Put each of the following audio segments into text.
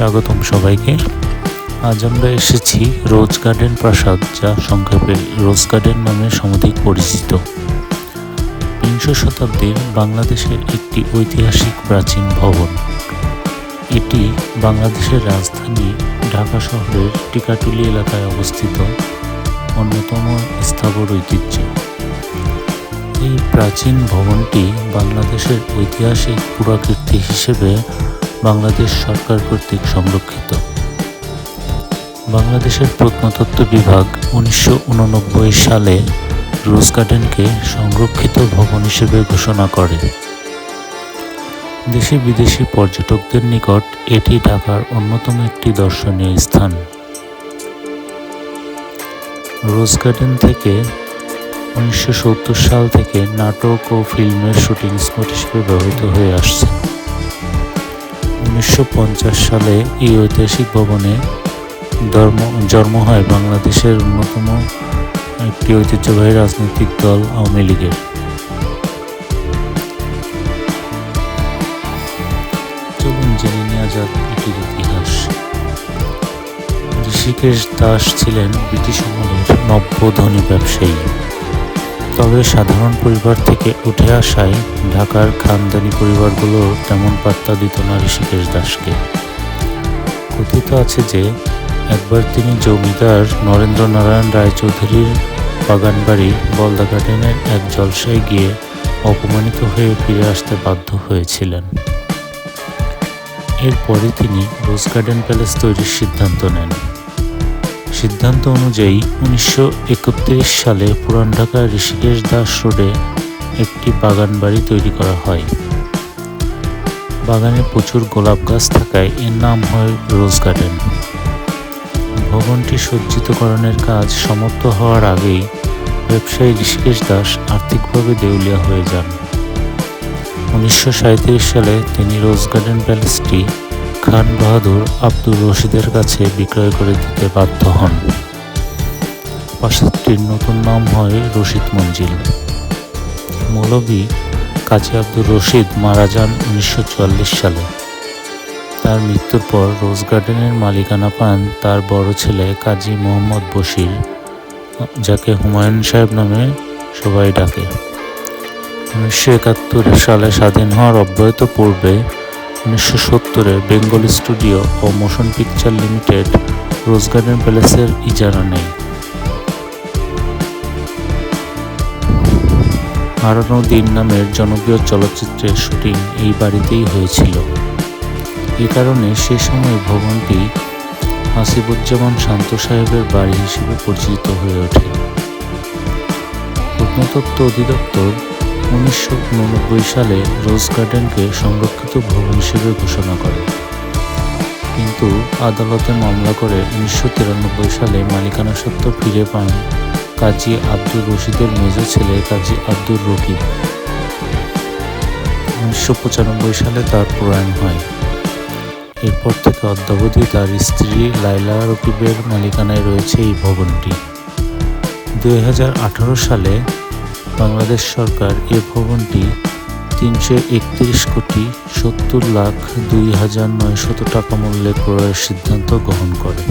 স্বাগতম সবাইকে। আজ আমরা এসেছি রোজ গার্ডেন প্রাসাদ, যা সংক্ষেপে রোজ গার্ডেন নামে সমধিক পরিচিত। বিংশ শতাব্দীর বাংলাদেশের একটি ঐতিহাসিক প্রাচীন ভবন। এটি বাংলাদেশের রাজধানী ঢাকা শহরের টিকাটুলি এলাকায় অবস্থিত অন্যতম স্থাবর ঐতিহ্য। এই প্রাচীন ভবনটি বাংলাদেশের ঐতিহাসিক পুরাকীর্তি হিসেবে বাংলাদেশ সরকার কর্তৃক সংরক্ষিত। বাংলাদেশের প্রত্নতত্ত্ব বিভাগ 1989 সালে রোজ গার্ডেনকে সংরক্ষিত ভবন হিসেবে ঘোষণা করে। দেশি বিদেশি পর্যটকদের নিকট এটি ঢাকার অন্যতম একটি দর্শনীয় স্থান। রোজ গার্ডেন থেকে 1970 সাল থেকে নাটক ও ফিল্মের শুটিং স্পট হিসেবে ব্যবহৃত হয়ে আসছে। 1950 সালে এই ঐতিহাসিক ভবনে জন্ম হয় বাংলাদেশের অন্যতম একটি ঐতিহ্যবাহী রাজনৈতিক দল আওয়ামী লীগের। চলুন জেনে নেওয়া যাক এটির ইতিহাস। ঋষিকেশ দাস ছিলেন ব্রিটিশ আমলের নব্য ধনী ব্যবসায়ী। তবে সাধারণ পরিবার থেকে উঠে আসায় ঢাকার খানদানি পরিবারগুলো তেমন পাত্তা দিত না ঋষিকেশ দাসকে। কথিত আছে যে একবার তিনি জমিদার নরেন্দ্র নারায়ণ রায়চৌধুরীর বাগানবাড়ি বলদা গার্ডেনের এক জলসায় গিয়ে অপমানিত হয়ে ফিরে আসতে বাধ্য হয়েছিলেন। এরপরে তিনি রোজ গার্ডেন প্যালেস তৈরির সিদ্ধান্ত নেন। সিদ্ধান্ত অনুযায়ী 1931 সালে পুরান ঢাকার ঋষিকেশ দাস রোডে একটি বাগান বাড়ি তৈরি করা হয়। বাগানে প্রচুর গোলাপ গাছ থাকায় এর নাম হয় রোজ গার্ডেন। ভবনটি সজ্জিতকরণের কাজ সমাপ্ত হওয়ার আগেই ব্যবসায়ী ঋষিকেশ দাস আর্থিকভাবে দেউলিয়া হয়ে যান। 1937 সালে তিনি রোজ গার্ডেন প্যালেসটি খান বাহাদুর আব্দুর রশিদের কাছে বিক্রয় করে দিতে বাধ্য হন। প্রাসাদটির নতুন নাম হয় রশিদ মঞ্জিল। মৌলভী কাজী আব্দুর রশিদ মারা যান 1944 সালে। তার মৃত্যুর পর রোজ গার্ডেনের মালিকানা পান তার বড় ছেলে কাজী মোহাম্মদ বশির, যাকে হুমায়ুন সাহেব নামে সবাই ডাকে। 1971 সালে স্বাধীন হওয়ার অব্যবহিত পূর্বে 1970-এ বেঙ্গল স্টুডিও ও মোশন পিকচার লিমিটেড রোজ গার্ডেন প্যালেসের ইজারা নেয়। হারানো দিন নামের জনপ্রিয় চলচ্চিত্রের শুটিং এই বাড়িতেই হয়েছিল। এ কারণে সে সময় ভবনটি হাসিবুজ্জামান শান্ত সাহেবের বাড়ি হিসেবে পরিচিত হয়ে ওঠে। প্রত্নতত্ত্ব অধিদপ্তর 1989 সালে রোজ গার্ডেনকে সংরক্ষিত ভবন হিসেবে ঘোষণা করে, কিন্তু আদালতে মামলা করে 1993 সালে মালিকানা সত্ত্ব ফিরে পান কাজী আব্দুর রশিদের মেজ ছেলে কাজী আব্দুর রকিব। 1995 সালে তার প্রয়াণ হয়। এরপর থেকে অদ্যাবধি তার স্ত্রী লাইলা রকিবের মালিকানায় রয়েছে এই ভবনটি। 2018 সালে বাংলাদেশ সরকার এ ভবনটি 331,70,02,900 টাকা মূল্যে ক্রয়ের সিদ্ধান্ত গ্রহণ করে।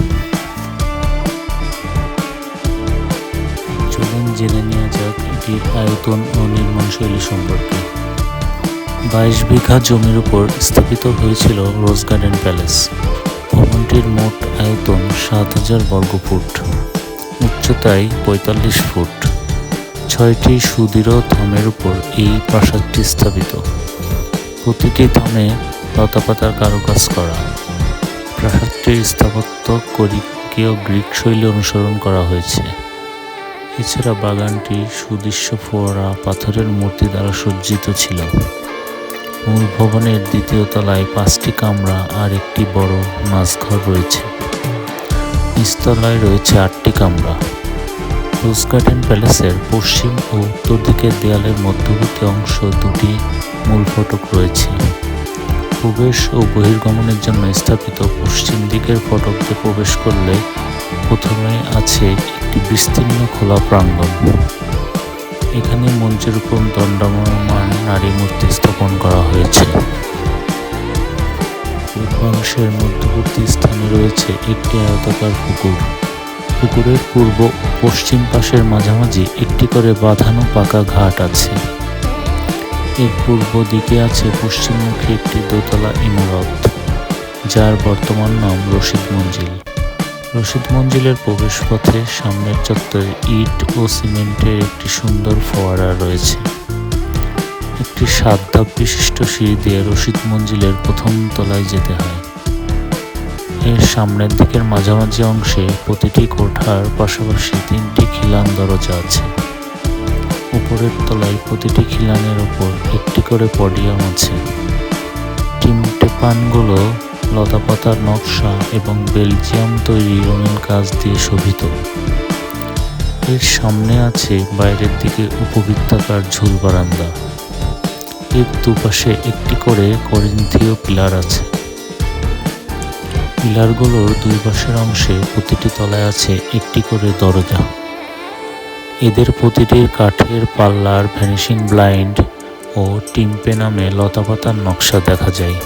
চলুন জেনে নেওয়া যাক এটির আয়তন ও নির্মাণশৈলী সম্পর্কে। 22 বিঘা জমির উপর স্থাপিত হয়েছিল রোজ গার্ডেন প্যালেস। ভবনটির মোট আয়তন 7,000 বর্গফুট, উচ্চতায় 45 ফুট। 6টি সুদৃঢ় থামের উপর এই প্রাসাদটি স্থাপিত। প্রতিটি থামে লতাপাতার কারুকাজ করা। প্রাসাদটির স্থাপত্য কোরিকীয় গ্রিক শৈলী অনুসরণ করা হয়েছে। এছাড়া বাগানটি সুদৃশ্য ফোয়ারা পাথরের মূর্তি দ্বারা সজ্জিত ছিল। মূল ভবনের দ্বিতীয় তলায় 5টি কামরা আর একটি বড় নাচঘর রয়েছে। নিচতলায় রয়েছে 8টি কামরা। রোজ গার্ডেন প্যালেসের পশ্চিম ও উত্তর দিকের দেয়ালের মধ্যবর্তী অংশ 2টি মূল ফটক রয়েছে। প্রবেশ ও বহির্গমনের জন্য স্থাপিত পশ্চিম দিকের ফটক দিয়ে প্রবেশ করলে প্রথমে আছে একটি বিস্তীর্ণ খোলা প্রাঙ্গণ। এখানে মঞ্চের উপর দণ্ডায়মান নারী মূর্তি স্থাপন করা হয়েছে। পূর্বাংশের মধ্যবর্তী স্থানে রয়েছে একটি আয়তাকার পুকুর। পুকুরের পূর্ব ও পশ্চিম পাশের মাঝামাঝি একটি করে বাঁধানো পাকা ঘাট আছে। এর পূর্ব দিকে আছে পশ্চিমমুখী একটি দোতলা ইমারত, যার বর্তমান নাম রশিদ মঞ্জিল। রশিদ মঞ্জিলের প্রবেশপথে সামনের চত্বরে ইট ও সিমেন্টের একটি সুন্দর ফোয়ারা রয়েছে। একটি 7 ধাপ বিশিষ্ট সিঁড়ি দিয়ে রশিদ মঞ্জিলের প্রথম তলায় যেতে হয়। এর সামনের দিকের মাঝামাঝি অংশে প্রতিটি কোঠার পাশাপাশি 3টি খিলান দরজা আছে। উপরের তলায় প্রতিটি খিলানের ওপর একটি করে পডিয়াম আছে। টিমটেপানগুলো লতাপাতার নকশা এবং বেলজিয়াম তৈরি রঙিন কাজ দিয়ে শোভিত। এর সামনে আছে বাইরের দিকে উপবৃত্তাকার ঝুল বারান্দা। এর দুপাশে একটি করে করিন্থীয় পিলার আছে। পিলারগুলোর দুই পাশের অংশে প্রতিটি তলায় আছে একটি করে দরজা। এদের প্রতিটির কাঠের পাল্লার ভ্যানিশিং ব্লাইন্ড ও টিম্পে নামে লতাপাতার নকশা দেখা যায়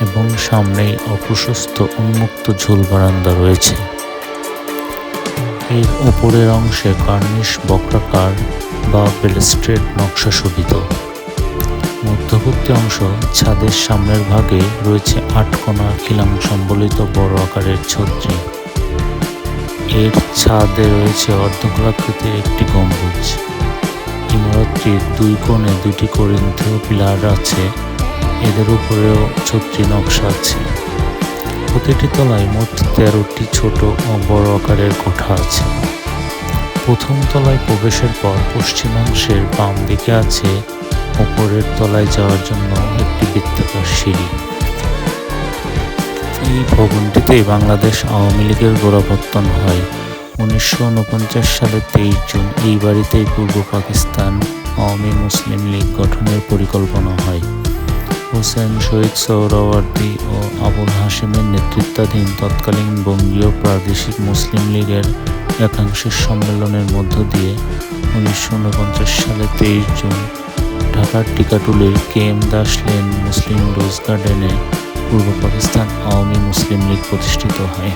এবং সামনেই অপ্রশস্ত উন্মুক্ত ঝুল বারান্দা রয়েছে। এর উপরের অংশে কার্নিশ বক্রাকার বা বেলেস্ট্রেড নকশা শোভিত। মধ্যবর্তী অংশ ছাদের সামনের ভাগে রয়েছে 8 কোণা খিলান সম্বলিত বড় আকারের ছত্রি। এর ছাদে রয়েছে অর্ধগোলাকৃতির একটি গম্বুজ। ইমারতটির 2 কোণে 2টি করিন্থীয় পিলার আছে। এদের উপরেও ছত্রি নকশা আছে। প্রতিটি তলায় মোট 13টি ছোট ও বড় আকারের কোঠা আছে। প্রথম তলায় প্রবেশের পর পশ্চিমাংশের বাম দিকে আছে উপরের তলায় যাওয়ার জন্য একটি বৃত্তাকার সিঁড়ি। এই ভবনটিতে বাংলাদেশ আওয়ামী লীগের গোড়াপত্তন হয়। 1949 সালের 23 জুন এই বাড়িতেই পূর্ব পাকিস্তান আওয়ামী মুসলিম লীগ গঠনের পরিকল্পনা হয়। হোসেন শহীদ সোহরাওয়ার্দী ও আবুল হাশেমের নেতৃত্বাধীন তৎকালীন বঙ্গীয় প্রাদেশিক মুসলিম লীগের একাংশের সম্মেলনের মধ্য দিয়ে 1949 সালের 23 জুন ঢাকার টিকাটুলির KM দাস লেন মুসলিম রোজ গার্ডেনে পূর্ব পাকিস্তান আওয়ামী মুসলিম লীগ প্রতিষ্ঠিত হয়।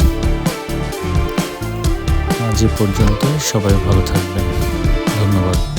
আজ এ পর্যন্ত, সবাই ভালো থাকবেন। ধন্যবাদ।